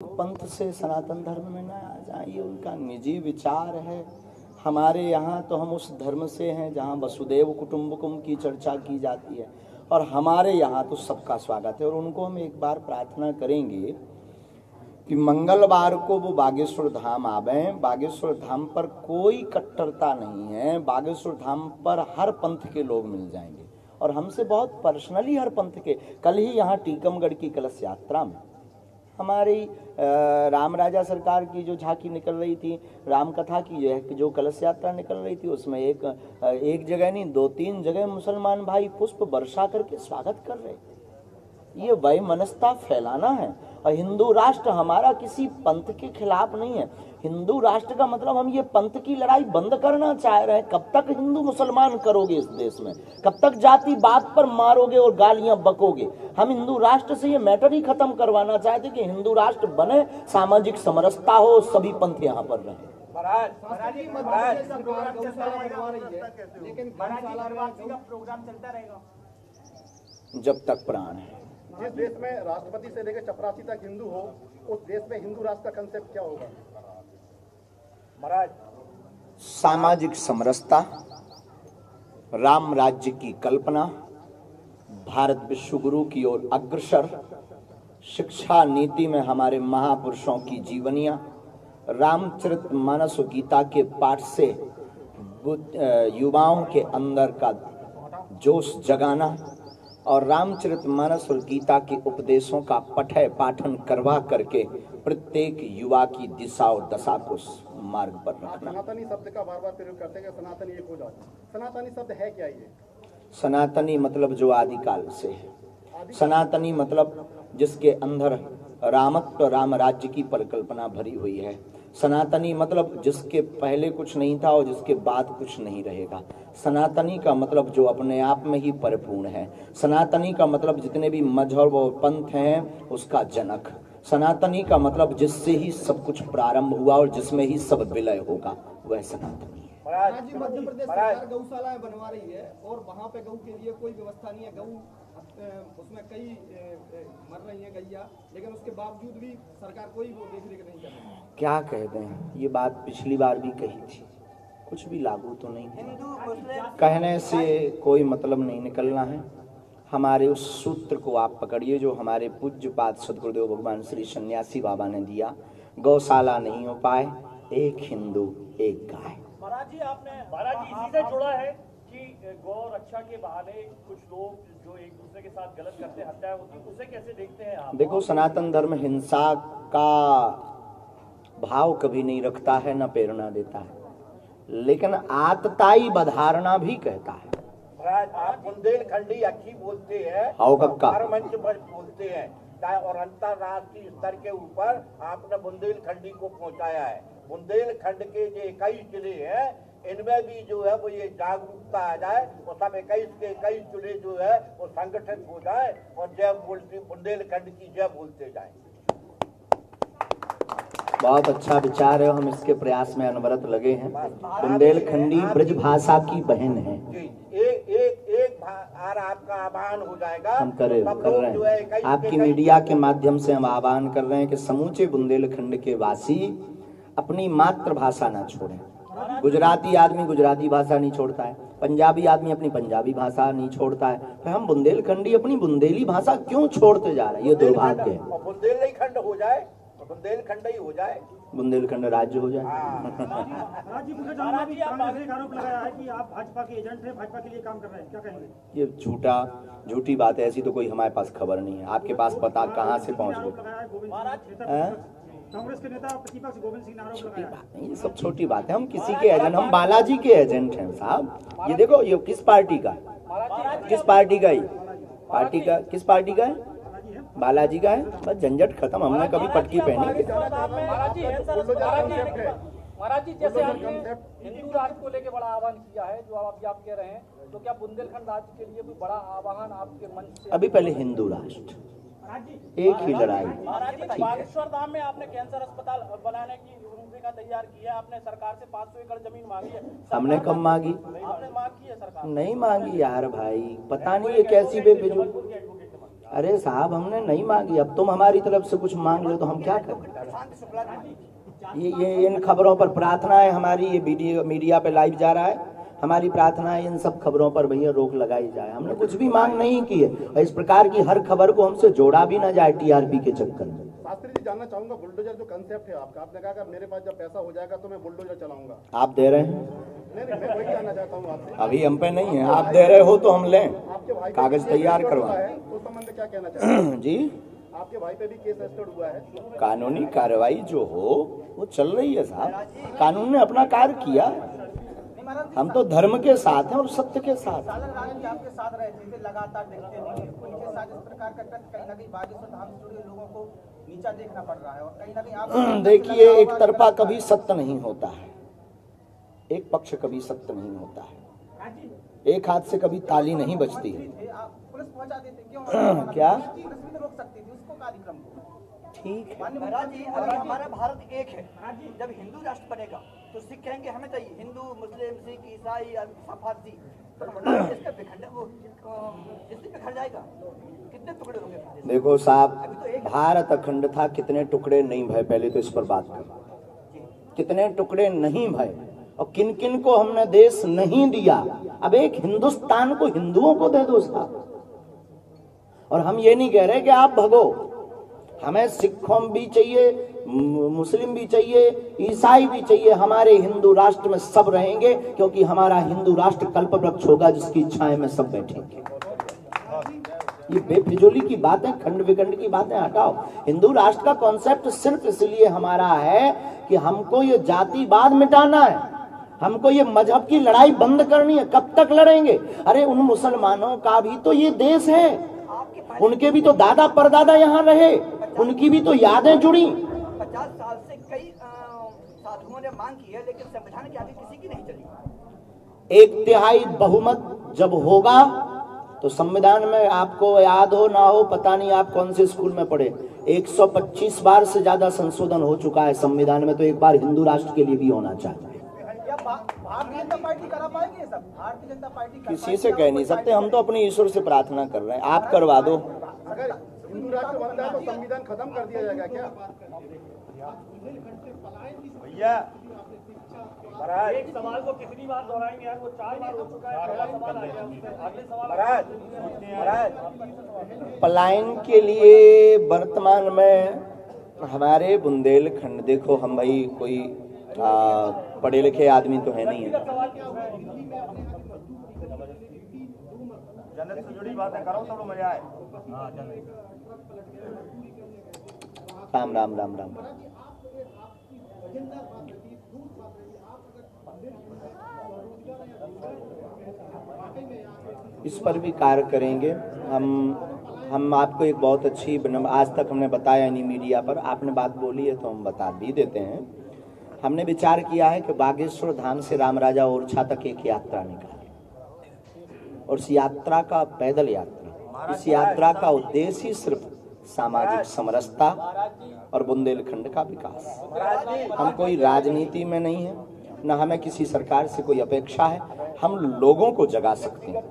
पंथ से सनातन धर्म में न आ जाए, ये उनका निजी विचार है। हमारे यहाँ तो हम उस धर्म से हैं जहाँ वसुदेव कुटुंबकम की चर्चा की जाती है, और हमारे यहाँ तो सबका स्वागत है। और उनको हम एक बार प्रार्थना करेंगे कि मंगलवार को वो बागेश्वर धाम आवे। बागेश्वर धाम पर कोई कट्टरता नहीं है, बागेश्वर धाम पर हर पंथ के लोग मिल जाएंगे, और हमसे बहुत पर्सनली हर पंथ के। कल ही यहाँ टीकमगढ़ की कलश यात्रा में हमारी राम राजा सरकार की जो झांकी निकल रही थी, राम कथा की जो कलश यात्रा निकल रही थी, उसमें एक जगह नहीं 2-3 जगह मुसलमान भाई पुष्प वर्षा करके स्वागत कर रहे थे। ये वैमनस्यता फैलाना है। और हिंदू राष्ट्र हमारा किसी पंथ के खिलाफ नहीं है। हिंदू राष्ट्र का मतलब हम ये पंथ की लड़ाई बंद करना चाह रहे हैं। कब तक हिंदू मुसलमान करोगे इस देश में? कब तक जाति बात पर मारोगे और गालियां बकोगे? हम हिंदू राष्ट्र से ये मैटर ही खत्म करवाना चाहते कि हिंदू राष्ट्र बने, सामाजिक समरसता हो, सभी पंथ यहाँ पर रहे। जब तक प्राण है। जिस देश में राष्ट्रपति से लेकर चपरासी तक हिंदू हो, उस देश में हिंदू राष्ट्र का कंसेप्ट क्या होगा महाराज? सामाजिक समरसता, राम राज्य की कल्पना, भारत विश्व गुरु की ओर अग्रसर, शिक्षा नीति में हमारे महापुरुषों की जीवनियां, रामचरितमानस गीता के पाठ से युवाओं के अंदर का जोश जगाना, और रामचरितमानस और गीता के उपदेशों का पाठन करवा करके प्रत्येक युवा की दिशा और दशा को मार्ग पर रखना। सनातनी शब्द का बार बार प्रयोग करते हैं, सनातनी एक हो जाता है। सनातनी शब्द है क्या? ये सनातनी मतलब जो आदिकाल से है। सनातनी मतलब जिसके अंदर रामत्व, राम राज्य की परिकल्पना भरी हुई है। सनातनी मतलब जिसके पहले कुछ नहीं था और जिसके बाद कुछ नहीं रहेगा। सनातनी का मतलब जो अपने आप में ही परिपूर्ण है। सनातनी का मतलब जितने भी मजहब और पंथ हैं उसका जनक। सनातनी का मतलब जिससे ही सब कुछ प्रारंभ हुआ और जिसमें ही सब विलय होगा, वह सनातनी है। मध्य प्रदेश सरकार गौशालाएं बनवा रही है और वहाँ पे गौ के लिए कोई व्यवस्था नहीं है। गौ उसमें कई मर रही है गैया, लेकिन उसके बावजूद भी सरकार कोई वो देख रेख नहीं कर रही है। क्या कहते हैं, ये बात पिछली बार भी कही थी, कुछ भी लागू तो नहीं है। कहने से कोई मतलब नहीं निकलना है। हमारे उस सूत्र को आप पकड़िए जो हमारे पूज्यपाद सद्गुरुदेव भगवान श्री सन्यासी बाबा ने दिया। गौशाला नहीं हो पाए, एक हिंदू एक गाय। महाराज जी इसी से जुड़ा है कि गौ रक्षा के बहाने कुछ लोग जो एक दूसरे के साथ गलत करते हैं, हत्याएं होती, उसे कैसे देखते हैं आप? देखो, सनातन धर्म हिंसा का भाव कभी नहीं रखता है, न प्रेरणा देता है, लेकिन आतताई बधारना भी कहता है। आप बुंदेलखंडी अच्छी बोलते हैं, मंच पर बोलते हैं, और अंतरराष्ट्रीय स्तर के ऊपर आपने बुंदेलखंडी को पहुंचाया है। बुंदेलखंड के जो 21 जिले हैं, इनमें भी जो है वो ये जागरूकता आ जाए और सब 21 के 21 जिले जो है वो संगठित हो जाए और जय बोलते बुंदेलखंड की जय बोलते जाए। बहुत अच्छा विचार है, हम इसके प्रयास में अनवरत लगे हैं। बुंदेलखंडी ब्रज भाषा की बहन है। एक आपका आह्वान हो जाएगा। हम कर रहे हैं, आपकी मीडिया के माध्यम से हम आह्वान कर रहे हैं कि समूचे बुंदेलखंड के वासी अपनी मातृभाषा ना छोड़ें। गुजराती आदमी गुजराती भाषा नहीं छोड़ता है, पंजाबी आदमी अपनी पंजाबी भाषा नहीं छोड़ता है, फिर हम बुंदेलखंडी अपनी बुंदेली भाषा क्यों छोड़ते जा रहे हैं? ये दुर्भाग्य है। बुंदेलखंड हो जाए, बुंदेलखंड ही हो जाए, बुंदेलखंड राज्य हो जाए। महाराज जी आपने आरोप लगाया है कि आप भाजपा के एजेंट हैं, भाजपा के लिए काम कर रहे हैं, क्या कहेंगे? ये झूठी बात है, ऐसी तो कोई हमारे पास खबर नहीं है। आपके पास पता कहाँ से पहुँच गए? कांग्रेस के नेता प्रतिपक्ष गोविंद सिंह ने आरोप लगाया। ये सब छोटी बात है। हम किसी के एजेंट, हम बालाजी के एजेंट हैं साहब। ये देखो, ये किस पार्टी का है? किस पार्टी का? पार्टी का किस पार्टी का है? बालाजी का है। बस झंझट खत्म, हमने कभी पटकी पहनी। महाराज जी जैसे आपने हिंदू राष्ट्र को लेकर बड़ा आह्वान किया है, जो आप कह रहे हैं, तो क्या बुंदेलखंड राज्य के लिए कोई बड़ा आह्वान आपके मंच से? अभी पहले हिंदू राष्ट्र, एक ही लड़ाई। बागेश्वर धाम में आपने कैंसर अस्पताल बनाने की रूपरेखा तैयार की है, आपने सरकार से 500 एकड़ जमीन मांगी है। हमने कब मांगी? आपने मांग की है, सरकार नहीं मांगी यार भाई, पता नहीं ये कैसी बेफिजूल। अरे साहब हमने नहीं मांगी, अब तुम हमारी तरफ से कुछ मांग लो तो हम क्या करें। ये इन खबरों पर प्रार्थना है हमारी, ये मीडिया पे लाइव जा रहा है, हमारी प्रार्थना है इन सब खबरों पर भैया रोक लगाई जाए। हमने कुछ भी मांग नहीं की है, और इस प्रकार की हर खबर को हमसे जोड़ा भी ना जाए टीआरपी के चक्कर में। शास्त्री जी, जानना चाहूंगा बुलडोजर जो कंसेप्ट है आपका, आपने कहा कि मेरे पास जब पैसा हो जाएगा तो मैं बुलडोजर चलाऊंगा, आप दे रहे हैं? नहीं मैं वही जानना चाहता हूँ आपसे। अभी हम पे नहीं है, आप दे रहे हो तो हम लें, आपके भाई कागज तैयार करवा तो संबंध क्या कहना चाहते हैं जी। आपके भाई पे भी केस रजिस्टर्ड हुआ है। कानूनी कार्रवाई जो हो वो चल रही है साहब, कानून ने अपना कार्य किया, हम तो धर्म के साथ हैं और सत्य के साथ। आपके साथ रहे थे लगातार देखते नहीं, उनके साथ इस प्रकार का कहीं ना कहीं बागेश्वर धाम से जुड़े लोगों को नीचा देखना पड़ रहा है, और कहीं ना कहीं आप देखिए, एक तरफा कभी सत्य नहीं होता है, एक पक्ष कभी सत्य नहीं होता है, एक हाथ से कभी ताली नहीं बजती है। पुलिस पहुंचा देते क्यों? क्या पुलिस भी तो रोक सकती थी उसको कार्यक्रम को। ठीक है, महाराज जी, अगर हमारा भारत एक है, जब हिंदू राष्ट्र बनेगा तो सिख कहेंगे हमें चाहिए, हिंदू मुस्लिम सिख ईसाई फारसी, तो इसका विखंडन वो इससे बिखर जाएगा, कितने टुकड़े होंगे? देखो साहब, भारत अखंड था, कितने टुकड़े नहीं भय, पहले तो इस पर बात करो, कितने टुकड़े नहीं भय और किन किन को हमने देश नहीं दिया। अब एक हिंदुस्तान को हिंदुओं को दे दो साहब, और हम ये नहीं कह रहे कि आप भगो, हमें सिखों भी चाहिए, मुस्लिम भी चाहिए, ईसाई भी चाहिए, हमारे हिंदू राष्ट्र में सब रहेंगे, क्योंकि हमारा हिंदू राष्ट्र कल्प वृक्ष होगा जिसकी छाया में सब बैठेंगे। ये बेफिजूली की बातें, खंड विखंड की बातें हटाओ। हिंदू राष्ट्र का कॉन्सेप्ट सिर्फ इसलिए हमारा है कि हमको ये जातिवाद मिटाना है, हमको ये मजहब की लड़ाई बंद करनी है। कब तक लड़ेंगे? अरे उन मुसलमानों का भी तो ये देश है, उनके भी तो दादा परदादा यहाँ रहे, उनकी भी तो यादें जुड़ी। 50 साल से कई साधुओं ने मांग की है, लेकिन संविधान के आगे किसी की नहीं चली। 1/3 बहुमत जब होगा तो संविधान में, आपको याद हो ना हो पता नहीं आप कौन से स्कूल में पढ़े, 125 बार से ज्यादा संशोधन हो चुका है संविधान में, तो एक बार हिंदू राष्ट्र के लिए भी होना चाहिए। भारतीय जनता पार्टी करा पाएगी सब? भारतीय जनता पार्टी किसी से कह नहीं सकते, हम तो अपने ईश्वर से प्रार्थना कर रहे हैं, आप करवा दो। अगर हिंदू राष्ट्र बनता है तो संविधान खत्म कर दिया जाएगा क्या? भैया महाराज, एक सवाल को कितनी बार दोहराएंगे यार, वो 4 बार हो चुका है, पहला सवाल आ गया, अगले सवाल। महाराज पलायन के लिए वर्तमान में हमारे बुंदेलखंड, देखो हम भाई कोई पढ़े लिखे आदमी तो है नहीं है, जन्नत से जुड़ी बातें करो तो मजा आए। राम राम राम राम। इस पर भी कार्य करेंगे हम आपको एक बहुत अच्छी, आज तक हमने बताया नहीं मीडिया पर, आपने बात बोली है तो हम बता भी देते हैं। हमने विचार किया है कि बागेश्वर धाम से राम राजा ओरछा तक एक यात्रा निकालें, और इस यात्रा का पैदल यात्रा, इस यात्रा का उद्देश्य ही सिर्फ सामाजिक समरसता और बुंदेलखंड का विकास। हम कोई राजनीति में नहीं है, न हमें किसी सरकार से कोई अपेक्षा है, हम लोगों को जगा सकते हैं।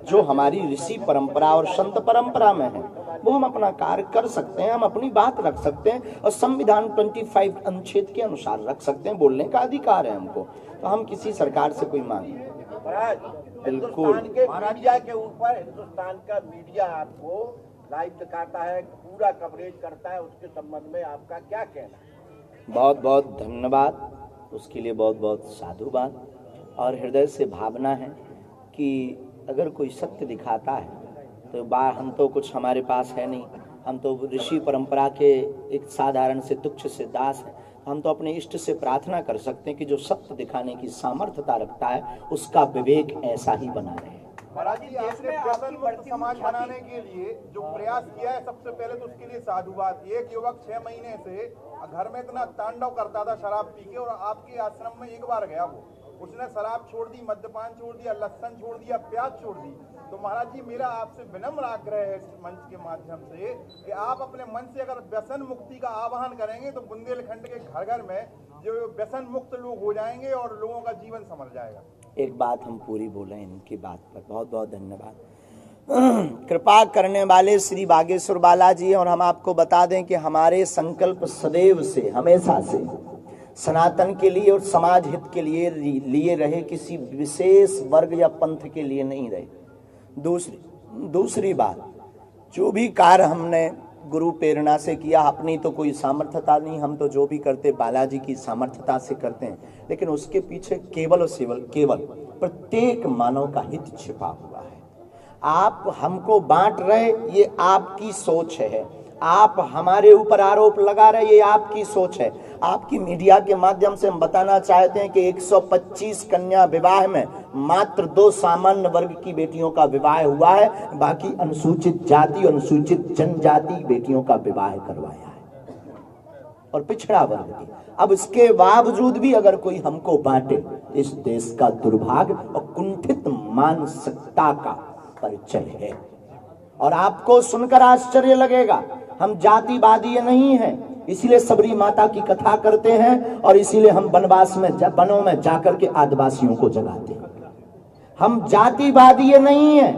जो हमारी ऋषि परंपरा और संत परंपरा में है वो हम अपना कार्य कर सकते हैं, हम अपनी बात रख सकते हैं, और संविधान 25 अनुच्छेद के अनुसार रख सकते हैं, बोलने का अधिकार है हमको, तो हम किसी सरकार से कोई मांग बिल्कुल। मीडिया के ऊपर हिंदुस्तान का मीडिया आपको लाइव दिखाता है, पूरा कवरेज करता है, उसके संबंध में आपका क्या कहना है? बहुत बहुत धन्यवाद, उसके लिए बहुत बहुत साधुवाद, और हृदय से भावना है कि अगर कोई सत्य दिखाता है तो हम तो कुछ हमारे पास है नहीं, हम तो ऋषि परंपरा के एक साधारण से तुच्छ से दास हैं, हम तो अपने इष्ट से प्रार्थना कर सकते हैं कि जो सत्य दिखाने की सामर्थ्यता रखता है उसका विवेक ऐसा ही बना रहे। महाराज जी, आपने व्यसन मुक्त समाज बनाने के लिए जो प्रयास किया है, सबसे पहले तो उसके लिए साधुवाद। एक युवक 6 महीने से घर में इतना तांडव करता था शराब पी के, और आपके आश्रम में एक बार गया वो, उसने शराब छोड़ दी, मद्यपान छोड़ दिया, लहसुन छोड़ दिया, प्याज छोड़ दी। तो महाराज जी, मेरा आपसे विनम्र आग्रह है इस मंच के माध्यम से कि आप अपने मन से अगर व्यसन मुक्ति का आह्वान करेंगे तो बुंदेलखंड के घर घर में जो व्यसन मुक्त लोग हो जाएंगे और लोगों का जीवन संभल जाएगा। एक बात हम पूरी बोले इनकी बात पर, बहुत बहुत धन्यवाद। कृपा करने वाले श्री बागेश्वर बालाजी हैं और हम आपको बता दें कि हमारे संकल्प सदैव से, हमेशा से सनातन के लिए और समाज हित के लिए रहे, किसी विशेष वर्ग या पंथ के लिए नहीं रहे। दूसरी बात, जो भी कार्य हमने गुरु प्रेरणा से किया, अपनी तो कोई सामर्थ्यता नहीं, हम तो जो भी करते बालाजी की सामर्थ्यता से करते हैं, लेकिन उसके पीछे केवल और केवल प्रत्येक मानव का हित छिपा हुआ है। आप हमको बांट रहे, ये आपकी सोच है। आप हमारे ऊपर आरोप लगा रहे, ये आपकी सोच है। आपकी मीडिया के माध्यम से हम बताना चाहते हैं कि 125 कन्या विवाह में मात्र 2 सामान्य वर्ग की बेटियों का विवाह हुआ है, बाकी अनुसूचित जाति, अनुसूचित जनजाति बेटियों का विवाह करवाया है और पिछड़ा वर्ग की। अब इसके बावजूद भी अगर कोई हमको बांटे, इस देश का दुर्भाग्य और कुंठित मानसिकता का परिचय है। और आपको सुनकर आश्चर्य लगेगा, हम जातिवादी नहीं हैं, इसीलिए सबरी माता की कथा करते हैं और इसीलिए हम वनवास में वनों में जाकर के आदिवासियों को जगाते हैं। हम जातिवादी नहीं हैं,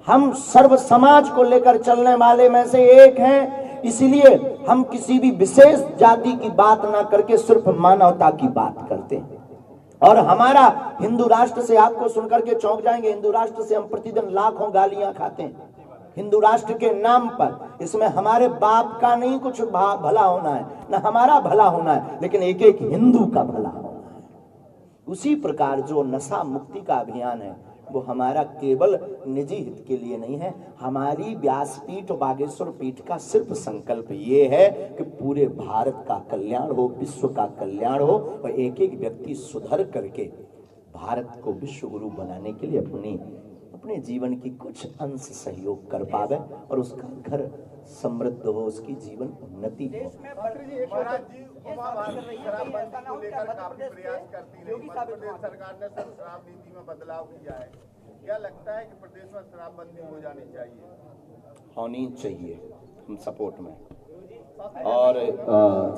हम सर्व समाज को लेकर चलने वाले में से एक हैं। इसीलिए हम किसी भी विशेष जाति की बात ना करके सिर्फ मानवता की बात करते हैं। और हमारा हिंदू राष्ट्र से, आपको सुनकर के चौंक जाएंगे, हिंदू राष्ट्र से हम प्रतिदिन लाखों गालियां खाते हैं हिंदू राष्ट्र के नाम पर। इसमें हमारे बाप का नहीं कुछ भला होना है, ना हमारा भला होना है, लेकिन एक एक हिंदू का भला होना है। उसी प्रकार जो नशा मुक्ति का अभियान है, वो हमारा केवल निजी हित के लिए नहीं है। हमारी व्यासपीठ और बागेश्वर पीठ का सिर्फ संकल्प ये है कि पूरे भारत का कल्याण हो, विश्व का कल्याण हो और एक एक व्यक्ति सुधर करके भारत को विश्व गुरु बनाने के लिए अपने जीवन की कुछ अंश सहयोग कर पावे और उसका घर समृद्ध हो, उसकी जीवन उन्नति हो। सरकार ने शराब नीति में बदलाव किया है, क्या लगता है कि प्रदेश में शराबबंदी हो जानी चाहिए? होनी चाहिए, हम सपोर्ट में और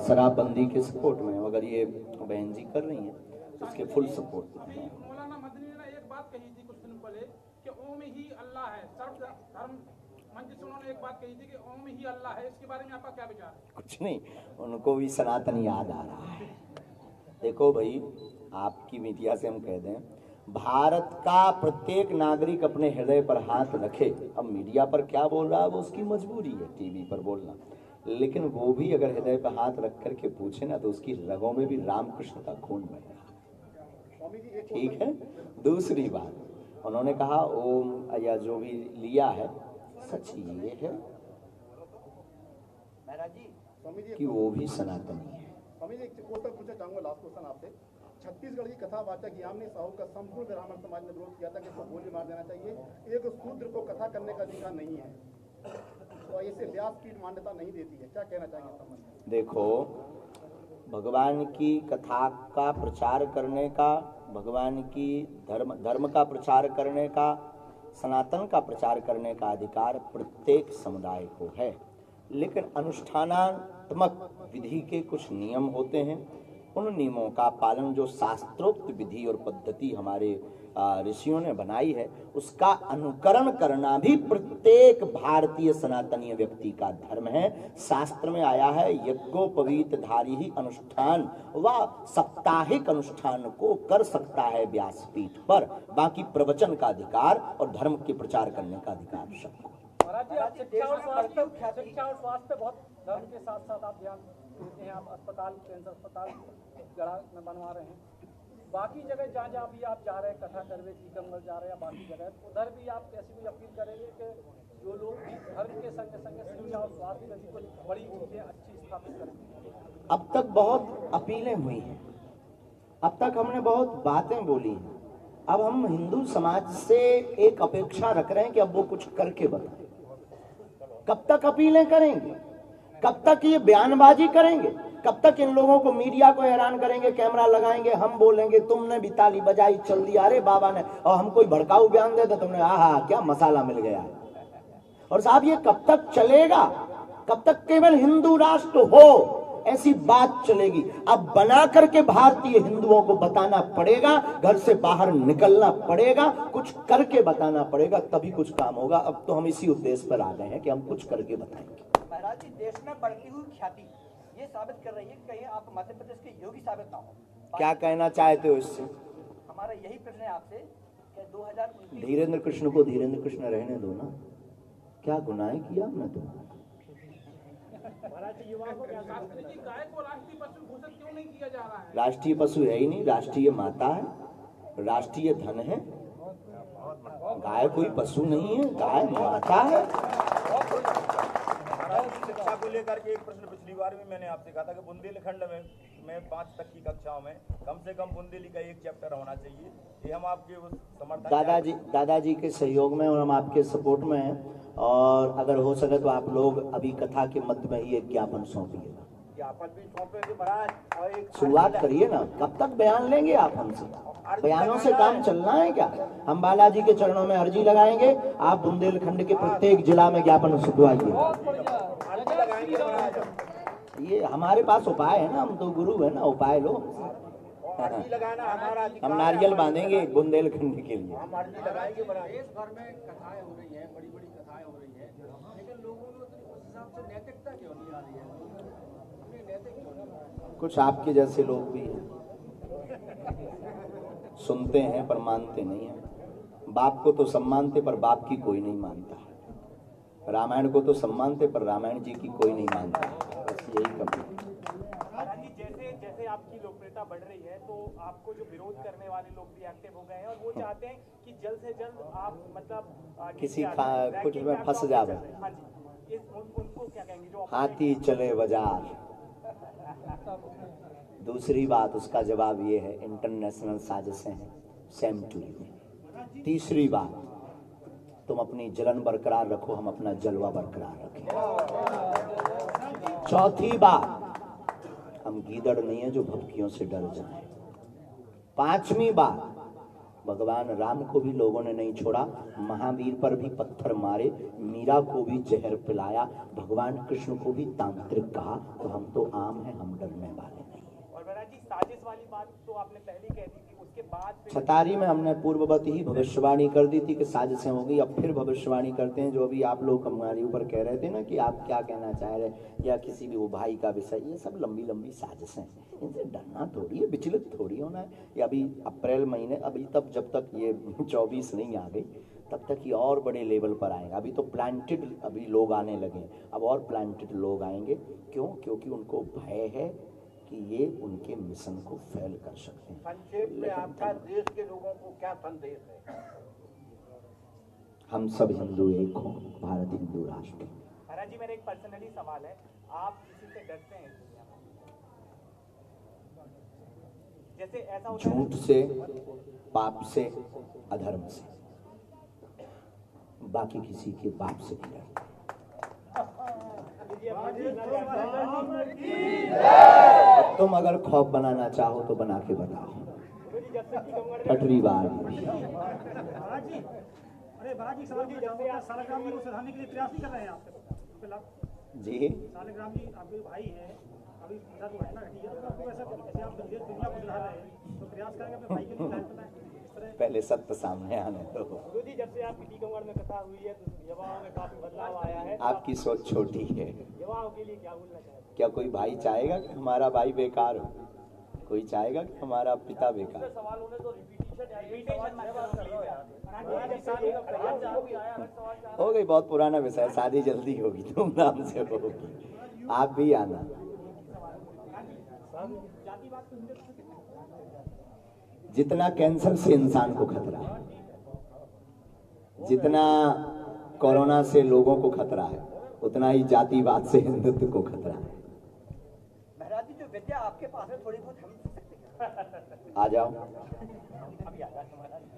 शराबबंदी के सपोर्ट में। अगर ये बहन जी कर रही हैं उसके फुल सपोर्ट में। मौलाना मदनी ने एक बात कही थी कुछ दिन पहले कि ओम ही अल्लाह है। सर्व धर्म मंच से उन्होंने एक बात कही थी कि ओम ही अल्लाह है। इसके बारे में आपका क्या विचार है? कुछ नहीं, उनको भी सनातन याद आ रहा है। देखो भाई, आपकी मीडिया से हम कह दें, भारत का प्रत्येक नागरिक अपने हृदय पर हाथ रखे। अब मीडिया पर क्या बोल रहा है वो उसकी मजबूरी है, टीवी पर बोलना, लेकिन वो भी अगर हृदय पर हाथ रख करके पूछे ना तो उसकी रगों में भी रामकृष्ण का खून बह रहा है। ठीक है। दूसरी बात, उन्होंने कहा ओम या जो भी लिया है, सच ये है कि वो भी सनातनी है। स्वामी जी, एक क्वेश्चन पूछना चाहूंगा, लास्ट क्वेश्चन आपसे। छत्तीसगढ़ की कथावाचक यामिनी साहू का संपूर्ण ब्राह्मण समाज ने विरोध किया था कि इसको गोली मार देना चाहिए, एक शूद्र को कथा करने का अधिकार नहीं है, तो इसे व्यासपीठ मान्यता नहीं देती है, क्या कहना चाहेंगे संबंध में? देखो, भगवान की कथा का प्रचार करने का, भगवान की धर्म का प्रचार करने का, सनातन का प्रचार करने का अधिकार प्रत्येक समुदाय को है, लेकिन अनुष्ठानात्मक विधि के कुछ नियम होते हैं। उन नियमों का पालन, जो शास्त्रोक्त विधि और पद्धति हमारे ऋषियों ने बनाई है, उसका अनुकरण करना भी प्रत्येक भारतीय सनातनीय व्यक्ति का धर्म है। शास्त्र में आया है, यज्ञोपवीत धारी ही अनुष्ठान व साप्ताहिक अनुष्ठान को कर सकता है व्यासपीठ पर, बाकी प्रवचन का अधिकार और धर्म के प्रचार करने का अधिकार सबको। शिक्षा और स्वास्थ्य बहुत धर्म के साथ साथ आप ध्यान देते हैं। आप अस्पताल, कैंसर अस्पताल गढ़ा में बनवा रहे हैं, बाकी जगह जहाँ जहाँ भी आप जा रहे हैं, कथा करवे टीकमगढ़ जा रहे हैं या बाकी जगह, उधर भी आप ऐसी कोई अपील करेंगे कि जो लोग धर्म के संग संग शिक्षा और स्वास्थ्य जैसी कोई बड़ी चीजें अच्छी स्थापित करें? अब तक बहुत अपीलें हुई हैं, अब तक हमने बहुत बातें बोली हैं। अब हम हिंदू समाज से एक अपेक्षा रख रहे हैं कि अब वो कुछ करके बताएं। कब तक अपीलें करेंगे? कब तक ये बयानबाजी करेंगे? कब तक इन लोगों को, मीडिया को हैरान करेंगे, कैमरा लगाएंगे, हम बोलेंगे तुमने भी ताली बजाई, चल दिया, अरे बाबा ने, और हम कोई भड़काऊ बयान दे तो तुमने आहा क्या मसाला मिल गया। और साहब, ये कब तक चलेगा? कब तक केवल हिंदू राष्ट्र हो? ऐसी बात चलेगी। अब बना करके भारतीय हिंदुओं को बताना पड़ेगा, घर से बाहर निकलना पड़ेगा, कुछ करके बताना पड़ेगा, तभी कुछ काम होगा। अब तो हम इसी उद्देश्य पर आ गए हैं कि हम कुछ करके बताएंगे। महाराज जी, देश में बढ़ती हुई ख्याति ये साबित कर रही है कि कहीं आप मध्य प्रदेश के योगी साबित ना हो। क्या कहना चाहते हो इससे? हमारा यही प्रश्न है आपसे कि 2029 धीरेन्द्र कृष्ण को धीरेन्द्र कृष्ण रहने दो ना, क्या गुनाह किया हमने तो? शास्त्री जी, गाय को राष्ट्रीय पशु घोषित क्यों नहीं किया जा रहा है? राष्ट्रीय पशु है ही नहीं, राष्ट्रीय माता है, राष्ट्रीय धन है। गाय कोई पशु नहीं है, गाय माता है। शिक्षा को लेकर के एक प्रश्न पिछली बार भी मैंने आपसे कहा था कि बुंदेलखंड में 5 तक की कक्षाओं में कम से कम बुंदेली का एक चैप्टर होना चाहिए। ये हम आपके उस समर्थन दादाजी के सहयोग में और हम आपके सपोर्ट में हैं। और अगर हो सके तो आप लोग अभी कथा के मध्य में ही एक ज्ञापन सौंपिएगा। ज्ञापन भी सौंपेंगे महाराज, और एक शुरुआत करिए ना, कब तक बयान लेंगे आप हमसे? बयानों से काम चलना है क्या? हम बालाजी के चरणों में अर्जी लगाएंगे, आप बुंदेलखंड के प्रत्येक जिला में ज्ञापन सुखवाइए। ये हमारे पास उपाय है ना, हम तो गुरु है ना, उपाय लो। लगाना हमारा हम नारियल बांधेंगे बुंदेलखंड के लिए। हम अर्जी लगाएंगे महाराज। देश भर में कथाएं हो रही हैं, बड़ी बड़ी कथाएं हो रही हैं, लेकिन लोगों में उस हिसाब से नैतिकता क्यों नहीं आ रही है? नैतिक क्यों नहीं? कुछ आपके जैसे लोग भी हैं, सुनते हैं पर मानते नहीं हैं। बाप को तो सम्मानते पर बाप की कोई नहीं मानता। रामायण को तो सम्मानते पर रामायण जी की कोई नहीं मानता। बस यही कमी। जैसे जैसे आपकी लोकप्रियता बढ़ रही है तो आपको जो विरोध करने वाले लोग भी एक्टिव हो गए हैं और वो चाहते हैं कि जल्द से जल्द आप मतलब किसी कुछ में फंस जावे। हाँ जी, उनको क्या कहेंगे जो हाथी चले बाजार। दूसरी बात, उसका जवाब ये है, इंटरनेशनल साजिशें हैं, सेम टू यू। तीसरी बात, तुम अपनी जलन बरकरार रखो, हम अपना जलवा बरकरार रखें। चौथी बात, हम गीदड़ नहीं है जो भभकियों से डर जाए। पांचवी बात, भगवान राम को भी लोगों ने नहीं छोड़ा, महावीर पर भी पत्थर मारे, मीरा को भी जहर पिलाया, भगवान कृष्ण को भी तांत्रिक कहा, तो हम तो आम हैं, हम डरने वाले नहीं। और महाराज जी, साजिश वाली बात तो आपने पहले कह दी थी, उसके बाद छतारी में हमने पूर्ववत ही भविष्यवाणी कर दी थी कि साजिशें होगी। अब फिर भविष्यवाणी करते हैं, जो अभी आप लोग हमारे ऊपर कह रहे थे ना कि आप क्या कहना चाह रहे या किसी भी वो भाई का विषय, ये सब लंबी लंबी साजिशें हैं, इनसे डरना थोड़ी है, विचलित थोड़ी होना है। ये अभी अप्रैल महीने, अभी तब जब तक ये 24 नहीं आ गई तब तक ये और बड़े लेवल पर आएगा। अभी तो प्लांटेड अभी लोग आने लगे, अब और प्लांटेड लोग आएंगे। क्यों? क्योंकि उनको भय है कि ये उनके मिशन को फेल कर सकते हैं। संक्षेप में आपका देश के लोगों को क्या संदेश है? हम सब हिंदू एक हों, भारत हिंदू राष्ट्र। महाराज जी, मेरा एक पर्सनली सवाल है, आप किसी से डरते हैं दुनिया में? जैसे ऐसा होता है झूठ से, पाप से, अधर्म से, बाकी किसी के बाप से नहीं डरते। तुम अगर खौफ बनाना चाहो तो बना के बताओ। पटरी बार जी, सालिग्राम जी आपके भाई हैं, अभी है ना, आपको वैसे आप दुनिया को सुधार रहे हैं तो प्रयास करेंगे अपने भाई के लिए। पहले सत्य सामने आने दो। गुरु जी, जब से आपकी टीकमगढ़ में कथा हुई है तो युवाओं में काफी बदलाव आया है। आपकी सोच छोटी है। युवाओं के लिए क्या बोलना चाहते हैं? क्या कोई भाई चाहेगा कि हमारा भाई बेकार हो? कोई चाहेगा कि हमारा पिता बेकार? सवाल होने तो हो गई, बहुत पुराना विषय, शादी जल्दी होगी, धूमधाम से होगी, आप भी आना। जितना कैंसर से इंसान को खतरा है, जितना कोरोना से लोगों को खतरा है, उतना ही जातिवाद से हिंदुत्व को खतरा है। महाराज जी, जो विद्या आपके पास है थोड़ी बहुत हम आ जाओ।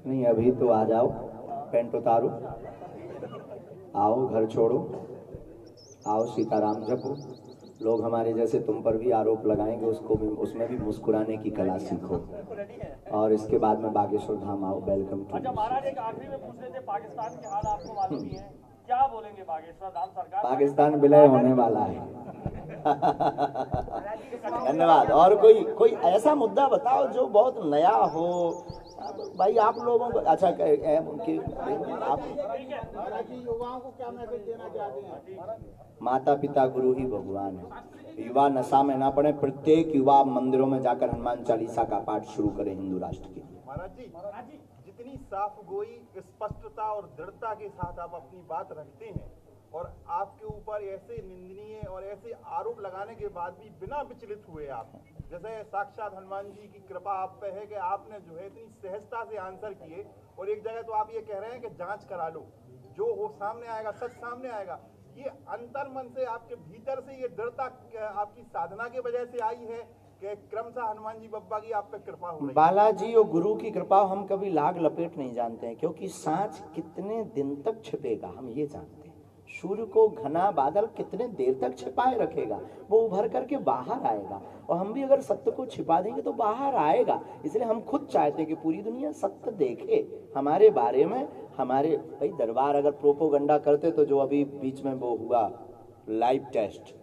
नहीं, अभी तो आ जाओ, पैंट उतारो, आओ, घर छोड़ो, आओ, सीताराम जपो। लोग हमारे जैसे तुम पर भी आरोप लगाएंगे, उसको भी, उसमें भी मुस्कुराने की कला सीखो, और इसके बाद में बागेश्वर धाम आओ। Welcome to. अच्छा महाराज, एक आखिरी में पूछ रहे थे, पाकिस्तान के हाल आपको मालूम ही है, क्या बोलेंगे बागेश्वर धाम सरकार? पाकिस्तान विलय होने वाला है। धन्यवाद। और कोई ऐसा मुद्दा बताओ जो बहुत नया हो भाई आप लोगों को। अच्छा आप युवाओं को क्या मैसेज देना चाहते हैं? माता पिता गुरु ही भगवान है। युवा नशा में ना पड़े। प्रत्येक युवा मंदिरों में जाकर हनुमान चालीसा का पाठ शुरू करे हिंदू राष्ट्र के लिए। महाराज जी जितनी साफ गोई स्पष्टता और दृढ़ता के साथ आप अपनी बात रखते हैं और आपके ऊपर ऐसे निंदनीय और ऐसे आरोप लगाने के बाद भी बिना विचलित हुए आप, जैसे साक्षात हनुमान जी की कृपा आप पे है कि आपने जो है इतनी सहजता से आंसर किए। और एक जगह तो आप ये कह रहे हैं कि जांच करा लो, जो हो सामने आएगा, सच सामने आएगा। ये अंतर मन से आपके भीतर से ये दृढ़ता आपकी साधना की वजह से आई है कि क्रमशः हनुमान जी बप्पा की आप पे कृपा हो रही है? बालाजी और गुरु की कृपा हम कभी लाग लपेट नहीं जानते हैं, क्योंकि सांच कितने दिन तक छिपेगा हम ये जानते हैं। सूर्य को घना बादल कितने देर तक छिपाए रखेगा, वो उभर करके बाहर आएगा। और हम भी अगर सत्य को छिपा देंगे तो बाहर आएगा। इसलिए हम खुद चाहते हैं कि पूरी दुनिया सत्य देखे हमारे बारे में। हमारे भाई दरबार अगर प्रोपोगंडा करते तो जो अभी बीच में वो हुआ लाइव टेस्ट,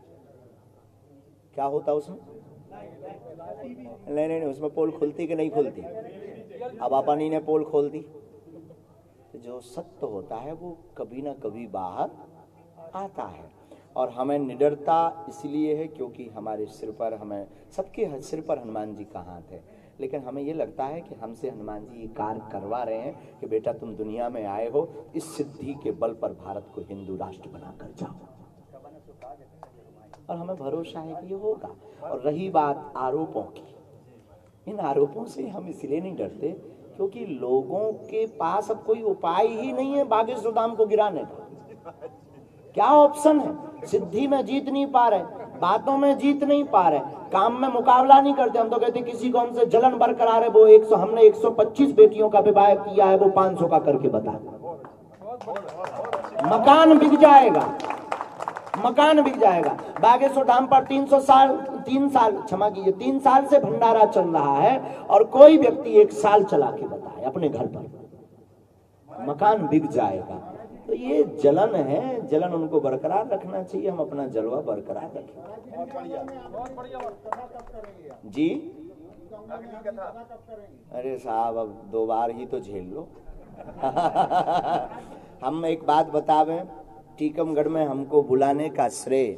क्या होता उसमें? नहीं, उसमें पोल खुलती कि नहीं खुलती? अब अपनी ने पोल खोल दी। जो सत्य होता है वो कभी ना कभी बाहर आता है। और हमें निडरता इसलिए है क्योंकि हमारे सिर पर, हमें सबके सिर पर हनुमान जी का हाथ है। लेकिन हमें ये लगता है कि हमसे हनुमान जी ये कार्य करवा रहे हैं कि बेटा तुम दुनिया में आए हो, इस सिद्धि के बल पर भारत को हिंदू राष्ट्र बनाकर जाओ। और हमें भरोसा है कि ये होगा। और रही बात आरोपों की, इन आरोपों से हम इसलिए नहीं डरते क्योंकि लोगों के पास अब कोई उपाय ही नहीं है बागेश्वर धाम को गिराने का। क्या ऑप्शन है? सिद्धि में जीत नहीं पा रहे, बातों में जीत नहीं पा रहे, काम में मुकाबला नहीं करते। हम तो कहते किसी को हमसे जलन बरकरार है, वो 100, हमने 125 बेटियों का विवाह किया है, वो 500 का करके बता। मकान बिक जाएगा, मकान बिक जाएगा। बागेश्वर धाम पर 3 साल से भंडारा चल रहा है और कोई व्यक्ति 1 साल चला के बताए अपने घर पर, मकान बिक जाएगा। तो ये जलन है, जलन उनको बरकरार रखना चाहिए। हम अपना जलवा बरकरार रखें जी। अरे साहब अब 2 बार ही तो झेल लो। हम एक बात बतावें, टीकमगढ़ में हमको बुलाने का श्रेय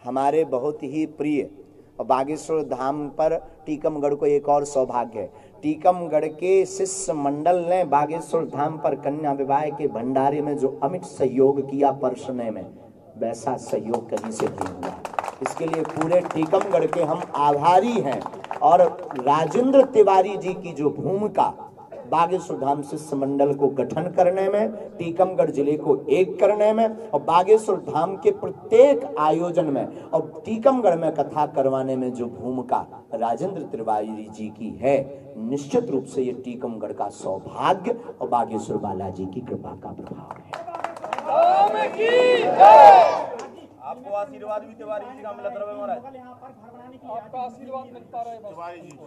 हमारे बहुत ही प्रिय और बागेश्वर धाम पर टीकमगढ़ को एक और सौभाग्य है। टीकमगढ़ के शिष्य मंडल ने बागेश्वर धाम पर कन्या विवाह के भंडारे में जो अमिट सहयोग किया परसने में, वैसा सहयोग कहीं से नहीं हुआ। इसके लिए पूरे टीकमगढ़ के हम आभारी हैं। और राजेंद्र तिवारी जी की जो भूमिका बागेश्वर धाम शिष्य मंडल को गठन करने में, टीकमगढ़ जिले को एक करने में और बागेश्वर धाम के प्रत्येक आयोजन में और टीकमगढ़ में कथा करवाने में जो भूमिका राजेंद्र तिवारी जी की है, निश्चित रूप से ये टीकमगढ़ का सौभाग्य और बागेश्वर बालाजी की कृपा का प्रभाव है। आपको आशीर्वाद भी तिवारी जी का मिलता रहे महाराज। आपका आशीर्वाद मिलता रहे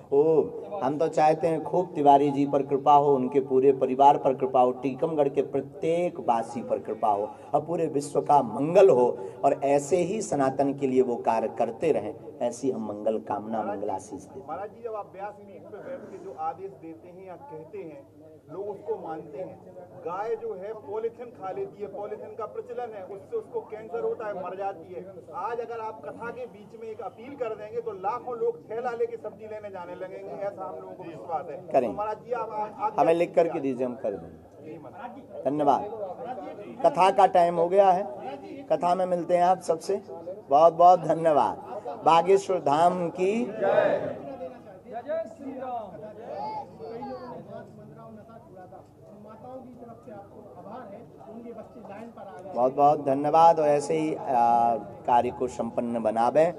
खूब। हम तो चाहते हैं खूब तिवारी जी पर कृपा हो, उनके पूरे परिवार पर कृपा हो, टीकमगढ़ के प्रत्येक वासी पर कृपा हो और पूरे विश्व का मंगल हो। और ऐसे ही सनातन के लिए वो कार्य करते रहें, ऐसी हम मंगल कामना, मंगलाशीष देते हैं। महाराज जी जब आप व्यासपीठ पे बैठ के जो आदेश देते हैं या कहते हैं, लोग उसको मानते हैं। गाय जो है पॉलीथिन खा लेती है, पॉलीथिन का प्रचलन है, उससे उसको कैंसर होता है, मर जाती है। आज अगर आप कथा के बीच में एक अपील कर देंगे तो लाखों लोग थैला लेके सब्जी लेने जाने लगेंगे, ऐसा हम लोगों को विश्वास है। करें, तो महाराज जी आप हमें लिख करके दीजिए, हम कर देंगे। धन्यवाद। कथा का टाइम हो गया है, कथा में मिलते हैं आप सबसे। बहुत बहुत धन्यवाद। बागेश्वर धाम की जय श्री राम। बहुत बहुत धन्यवाद। और ऐसे ही कार्य को संपन्न बनावे।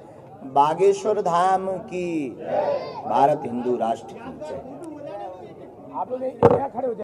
बागेश्वर धाम की, भारत हिंदू राष्ट्र की जय।